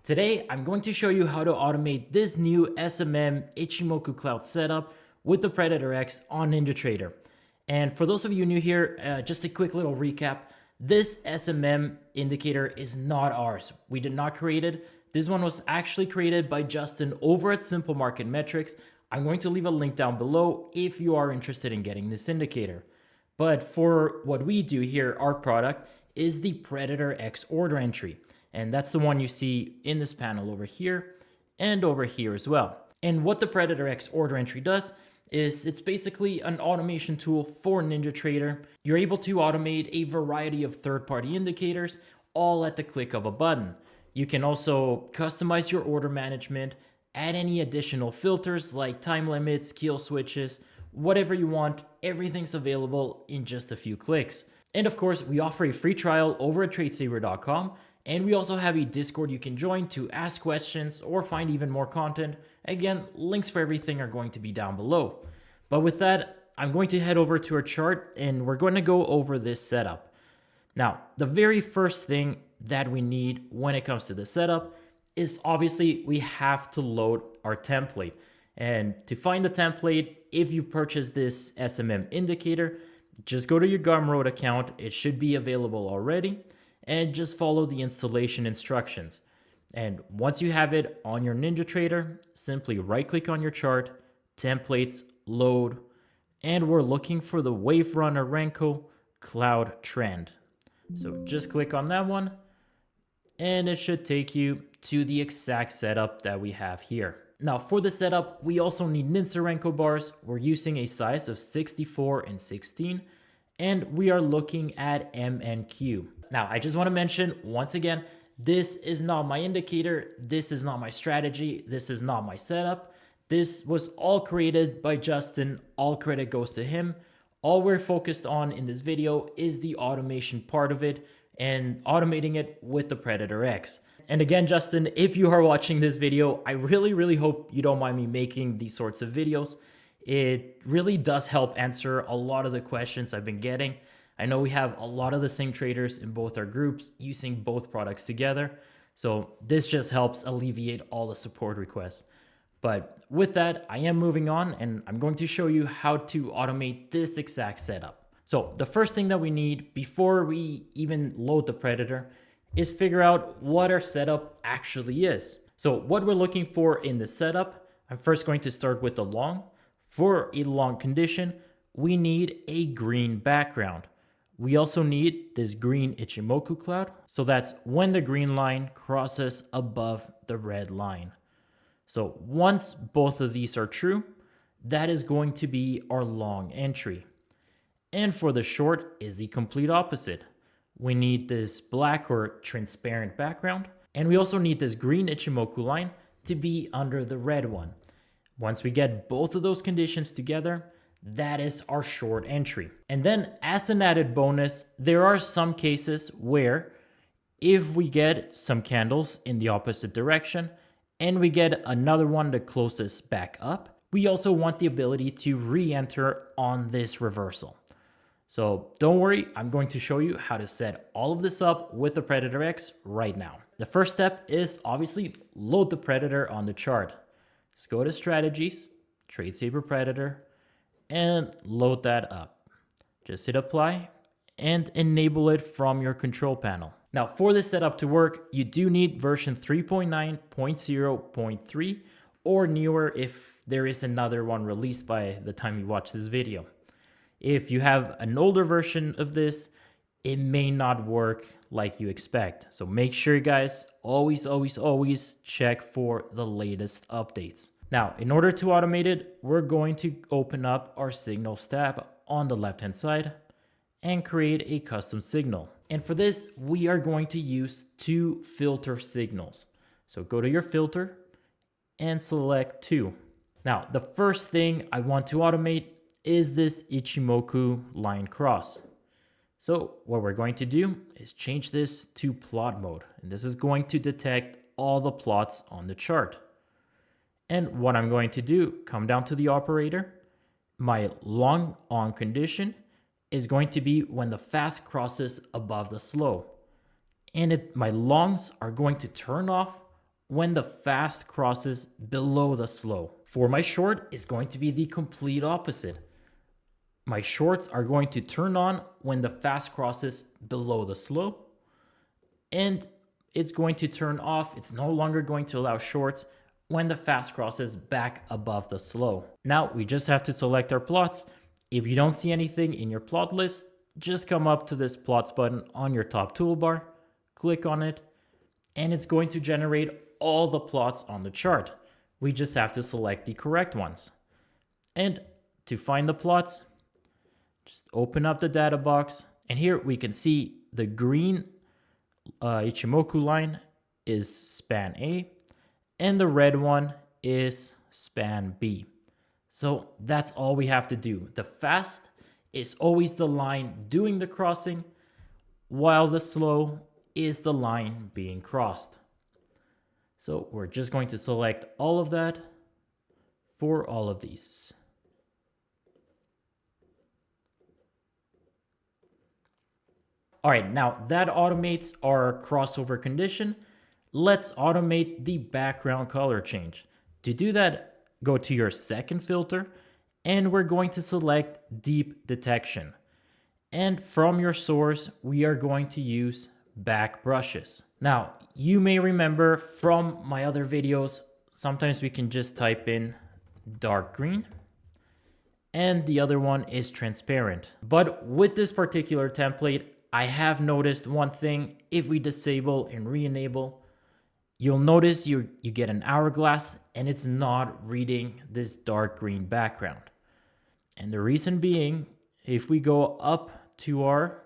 Today, I'm going to show you how to automate this new SMM Ichimoku cloud setup with the Predator X on NinjaTrader. And for those of you new here, just a quick little recap. This SMM indicator is not ours. We did not create it. This one was actually created by Justin over at Simple Market Metrics. I'm going to leave a link down below if you are interested in getting this indicator. But for what we do here, our product is the Predator X order entry. And that's the one you see in this panel over here and over here as well. And what the Predator X order entry does is it's basically an automation tool for NinjaTrader. You're able to automate a variety of third-party indicators all at the click of a button. You can also customize your order management, add any additional filters like time limits, kill switches, whatever you want. Everything's available in just a few clicks. And of course, we offer a free trial over at TradeSaber.com. And we also have a Discord you can join to ask questions or find even more content. Again, links for everything are going to be down below. But with that, I'm going to head over to our chart and we're going to go over this setup. Now, the very first thing that we need when it comes to the setup is obviously we have to load our template. And to find the template, if you purchased this SMM indicator, just go to your Gumroad account. It should be available already. And just follow the installation instructions. And once you have it on your NinjaTrader, simply right-click on your chart, templates, load, and we're looking for the Waverunner Renko Cloud Trend. So just click on that one, and it should take you to the exact setup that we have here. Now for the setup, we also need Ninja Renko bars. We're using a size of 64 and 16, and we are looking at MNQ. Now, I just want to mention once again, this is not my indicator. This is not my strategy. This is not my setup. This was all created by Justin. All credit goes to him. All we're focused on in this video is the automation part of it and automating it with the Predator X. And again, Justin, if you are watching this video, I really hope you don't mind me making these sorts of videos. It really does help answer a lot of the questions I've been getting. I know we have a lot of the same traders in both our groups using both products together. So this just helps alleviate all the support requests. But with that, I am moving on and I'm going to show you how to automate this exact setup. So the first thing that we need before we even load the Predator is figure out what our setup actually is. So what we're looking for in the setup, I'm first going to start with the long. For a long condition, we need a green background. We also need this green Ichimoku cloud. So that's when the green line crosses above the red line. So once both of these are true, that is going to be our long entry. And for the short is the complete opposite. We need this black or transparent background. And we also need this green Ichimoku line to be under the red one. Once we get both of those conditions together, that is our short entry. And then as an added bonus, there are some cases where if we get some candles in the opposite direction and we get another one that closes back up, we also want the ability to re-enter on this reversal. So don't worry, I'm going to show you how to set all of this up with the Predator X right now. The first step is obviously load the Predator on the chart. Let's go to Strategies, TradeSaber Predator, and load that up. Just hit apply and enable it from your control panel. Now for this setup to work, you do need version 3.9.0.3 or newer if there is another one released by the time you watch this video. If you have an older version of this, it may not work like you expect. So make sure, guys, always check for the latest updates. Now, in order to automate it, we're going to open up our signals tab on the left-hand side and create a custom signal. And for this, we are going to use two filter signals. So go to your filter and select two. Now, the first thing I want to automate is this Ichimoku line cross. So what we're going to do is change this to plot mode. And this is going to detect all the plots on the chart. And what I'm going to do, come down to the operator. My long on condition is going to be when the fast crosses above the slow. And my longs are going to turn off when the fast crosses below the slow. For my short, it's going to be the complete opposite. My shorts are going to turn on when the fast crosses below the slow, and it's going to turn off. It's no longer going to allow shorts when the fast crosses back above the slow. Now we just have to select our plots. If you don't see anything in your plot list, just come up to this plots button on your top toolbar, click on it, and it's going to generate all the plots on the chart. We just have to select the correct ones. And to find the plots, just open up the data box, and here we can see the green Ichimoku line is span A, and the red one is span B. So that's all we have to do. The fast is always the line doing the crossing, while the slow is the line being crossed. So we're just going to select all of that for all of these. All right, now that automates our crossover condition. Let's automate the background color change. To do that, go to your second filter, and we're going to select deep detection. And from your source, we are going to use back brushes. Now, you may remember from my other videos, sometimes we can just type in dark green, and the other one is transparent. But with this particular template, I have noticed one thing. If we disable and re-enable, you'll notice you get an hourglass and it's not reading this dark green background. And the reason being, if we go up to our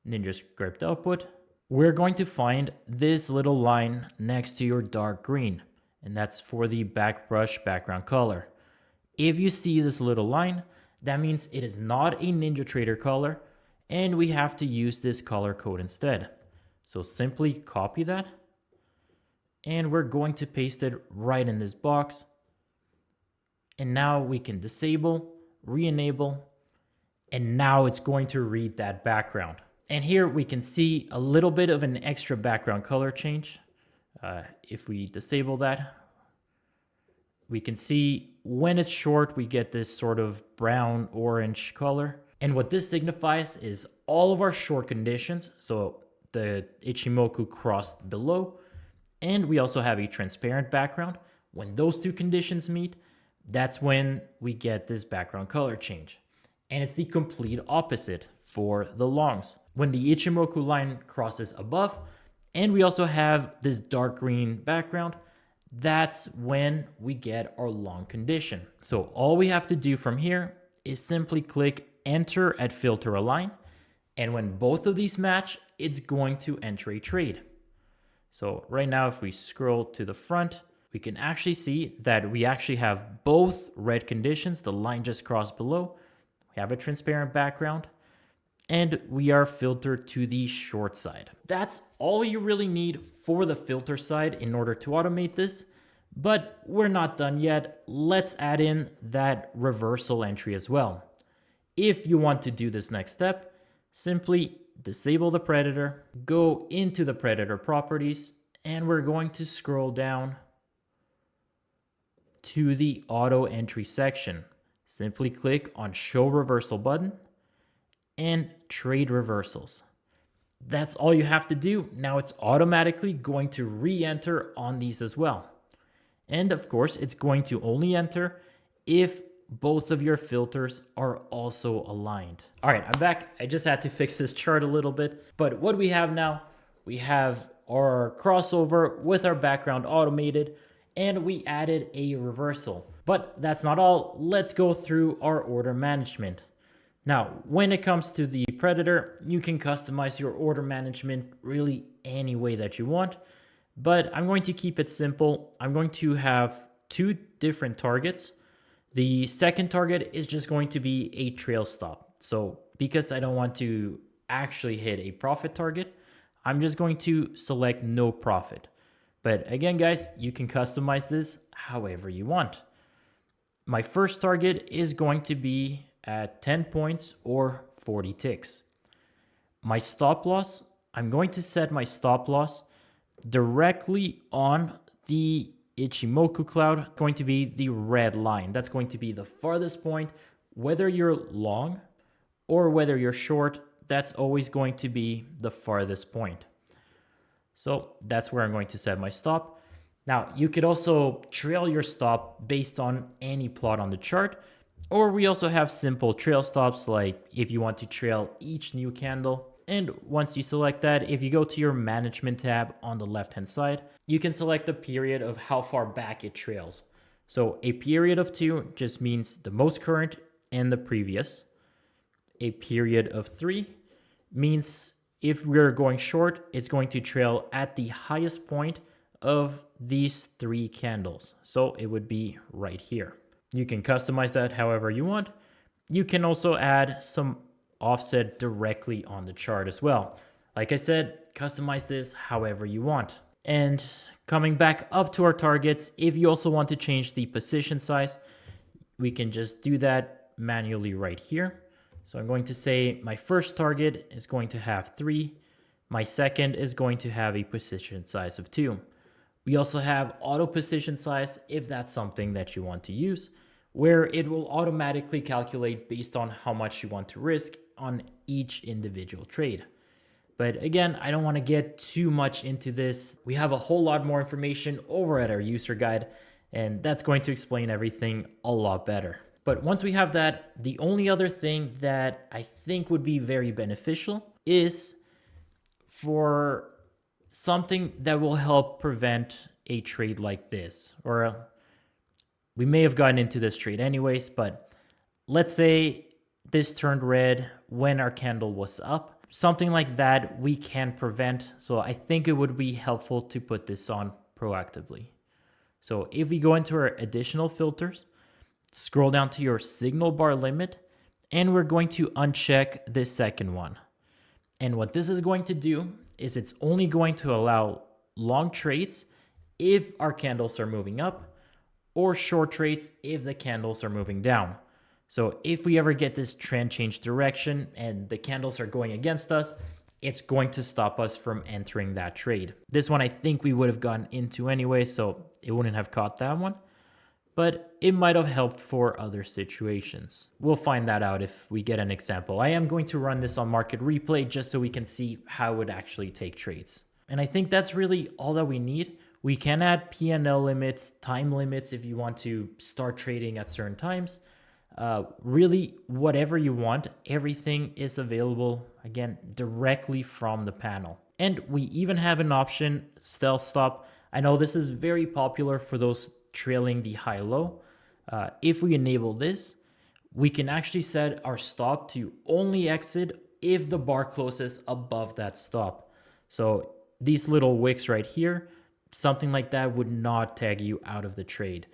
NinjaScript output, we're going to find this little line next to your dark green, and that's for the back brush background color. If you see this little line, that means it is not a NinjaTrader color, and we have to use this color code instead. So simply copy that, and we're going to paste it right in this box. And now we can disable, re-enable, and now it's going to read that background. And here we can see a little bit of an extra background color change. If we disable that, we can see when it's short, we get this sort of brown orange color. And what this signifies is all of our short conditions. So the Ichimoku crossed below, and we also have a transparent background. When those two conditions meet, that's when we get this background color change. And it's the complete opposite for the longs. When the Ichimoku line crosses above, and we also have this dark green background, that's when we get our long condition. So all we have to do from here is simply click enter at filter align. And when both of these match, it's going to enter a trade. So right now, if we scroll to the front, we can actually see that we actually have both red conditions. The line just crossed below. We have a transparent background, and we are filtered to the short side. That's all you really need for the filter side in order to automate this, but we're not done yet. Let's add in that reversal entry as well. If you want to do this next step, simply disable the predator, go into the predator properties, and we're going to scroll down to the auto entry section. Simply click on show reversal button and trade reversals. That's all you have to do. Now it's automatically going to re-enter on these as well. And of course, it's going to only enter if both of your filters are also aligned. All right, I'm back. I just had to fix this chart a little bit. But what we have now, we have our crossover with our background automated, and we added a reversal. But that's not all. Let's go through our order management. Now, when it comes to the predator, you can customize your order management really any way that you want. But I'm going to keep it simple. I'm going to have two different targets. The second target is just going to be a trail stop. So because I don't want to actually hit a profit target, I'm just going to select no profit. But again, guys, you can customize this however you want. My first target is going to be at 10 points or 40 ticks. My stop loss, I'm going to set my stop loss directly on the Ichimoku cloud, going to be the red line. That's going to be the farthest point. Whether you're long or whether you're short, that's always going to be the farthest point. So that's where I'm going to set my stop. Now, you could also trail your stop based on any plot on the chart, or we also have simple trail stops, like if you want to trail each new candle. And once you select that, if you go to your management tab on the left-hand side, you can select the period of how far back it trails. So a period of 2 just means the most current and the previous. A period of 3 means if we're going short, it's going to trail at the highest point of these 3 candles. So it would be right here. You can customize that however you want. You can also add some offset directly on the chart as well. Like I said, customize this however you want. And coming back up to our targets, if you also want to change the position size, we can just do that manually right here. So I'm going to say my first target is going to have 3. My second is going to have a position size of 2. We also have auto position size if that's something that you want to use, where it will automatically calculate based on how much you want to risk on each individual trade. But again, I don't want to get too much into this. We have a whole lot more information over at our user guide, and that's going to explain everything a lot better. But once we have that, the only other thing that I think would be very beneficial is for something that will help prevent a trade like this. Or we may have gotten into this trade anyways, but let's say this turned red when our candle was up. Something like that we can prevent. So I think it would be helpful to put this on proactively. So if we go into our additional filters, scroll down to your signal bar limit, and we're going to uncheck this second one. And what this is going to do is it's only going to allow long trades if our candles are moving up, or short trades if the candles are moving down. So if we ever get this trend change direction and the candles are going against us, it's going to stop us from entering that trade. This one I think we would have gotten into anyway, so it wouldn't have caught that one, but it might have helped for other situations. We'll find that out if we get an example. I am going to run this on market replay just so we can see how it would actually take trades. And I think that's really all that we need. We can add P&L limits, time limits if you want to start trading at certain times. Really, whatever you want, everything is available, again, directly from the panel. And we even have an option, stealth stop. I know this is very popular for those trailing the high-low. If we enable this, we can actually set our stop to only exit if the bar closes above that stop. So these little wicks right here, something like that would not tag you out of the trade.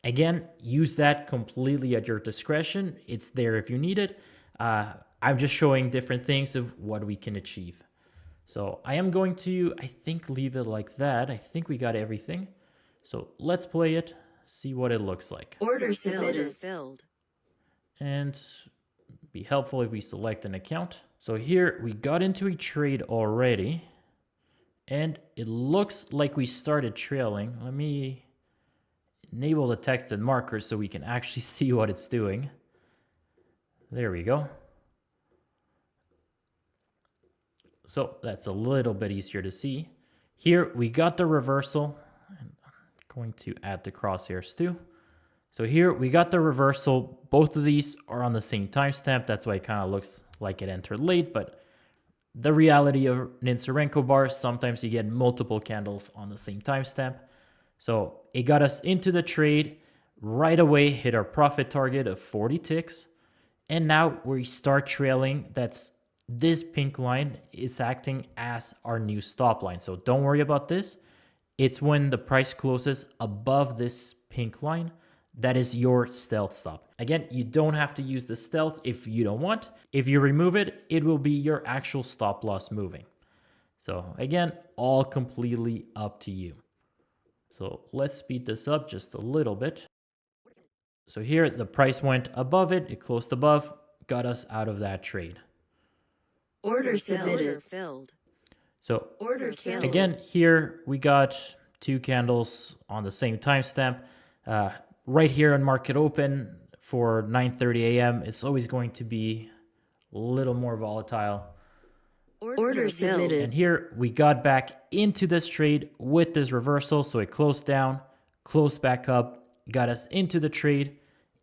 Again, use that completely at your discretion. It's there if you need it. I'm just showing different things of what we can achieve. So I am going to, I think, leave it like that. I think we got everything. So let's play it, see what it looks like. Order submitted. And be helpful if we select an account. So here we got into a trade already. And it looks like we started trailing. Let me enable the text and markers so we can actually see what it's doing. There we go. So that's a little bit easier to see. Here we got the reversal. I'm going to add the crosshairs too. So here we got the reversal. Both of these are on the same timestamp. That's why it kind of looks like it entered late, but the reality of Ninja bars, sometimes you get multiple candles on the same timestamp. So it got us into the trade right away, hit our profit target of 40 ticks. And now we start trailing. That's this pink line is acting as our new stop line. So don't worry about this. It's when the price closes above this pink line. That is your stealth stop. Again, you don't have to use the stealth if you don't want. If you remove it, it will be your actual stop loss moving. So again, all completely up to you. So let's speed this up just a little bit. So here the price went above it, it closed above, got us out of that trade. Order submitted. So Order canceled. again, here we got 2 candles on the same timestamp. Right here on market open for 9:30 a.m. It's always going to be a little more volatile. Order submitted. And here we got back into this trade with this reversal. So it closed down, closed back up, got us into the trade,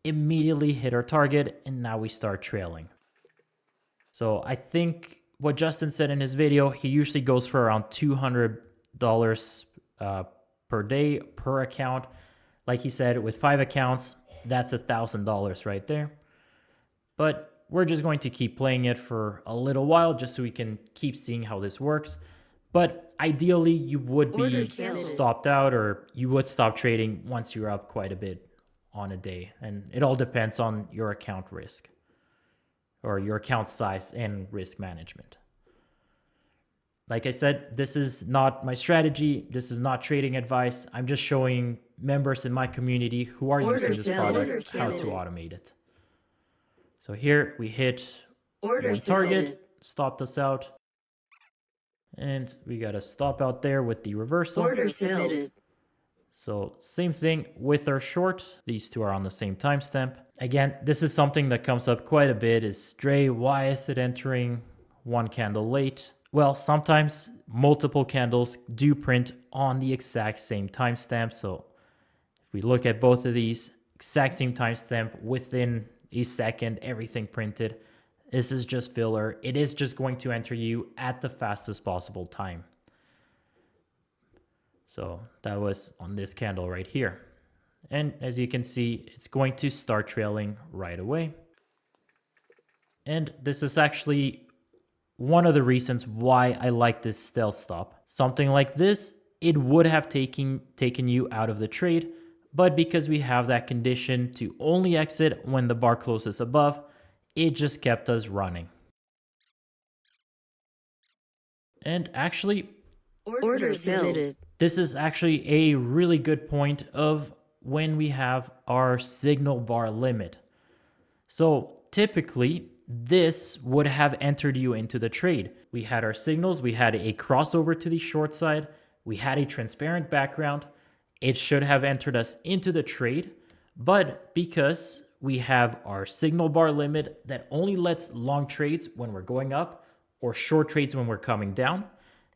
immediately hit our target, and now we start trailing. So I think what Justin said in his video, he usually goes for around $200 per day per account. Like he said, with 5 accounts, that's $1,000 right there. But we're just going to keep playing it for a little while just so we can keep seeing how this works. But ideally, you would be stopped out, or you would stop trading once you're up quite a bit on a day. And it all depends on your account risk or your account size and risk management. Like I said, this is not my strategy. This is not trading advice. I'm just showing members in my community who are using this product how to automate it. So here we hit one target, stopped us out. And we got a stop out there with the reversal. Order submitted. So same thing with our short. These two are on the same timestamp. Again, this is something that comes up quite a bit is, Dre, why is it entering one candle late? Well, sometimes multiple candles do print on the exact same timestamp. So if we look at both of these, exact same timestamp, within a second, everything printed. This is just filler. It is just going to enter you at the fastest possible time. So that was on this candle right here. And as you can see, it's going to start trailing right away. And this is actually one of the reasons why I like this stealth stop. Something like this, it would have taken you out of the trade, but because we have that condition to only exit when the bar closes above, it just kept us running. And actually, order submitted. This is actually a really good point of when we have our signal bar limit. So typically, this would have entered you into the trade. We had our signals, we had a crossover to the short side, we had a transparent background. It should have entered us into the trade, but because we have our signal bar limit that only lets long trades when we're going up or short trades when we're coming down,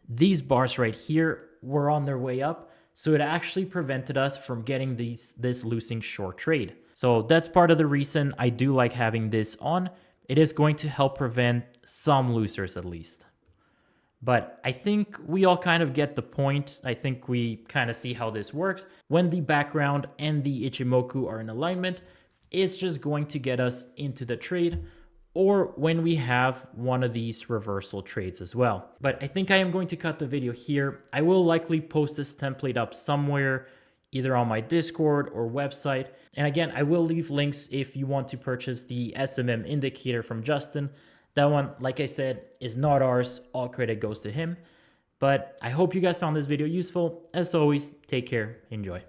these bars right here were on their way up, so it actually prevented us from getting this losing short trade. So that's part of the reason I do like having this on. It is going to help prevent some losers at least. But I think we all kind of get the point. I think we kind of see how this works. When the background and the Ichimoku are in alignment, it's just going to get us into the trade, or when we have one of these reversal trades as well. But I think I am going to cut the video here. I will likely post this template up somewhere, either on my Discord or website. And again, I will leave links if you want to purchase the SMM indicator from Justin. That one, like I said, is not ours. All credit goes to him. But I hope you guys found this video useful. As always, take care. Enjoy.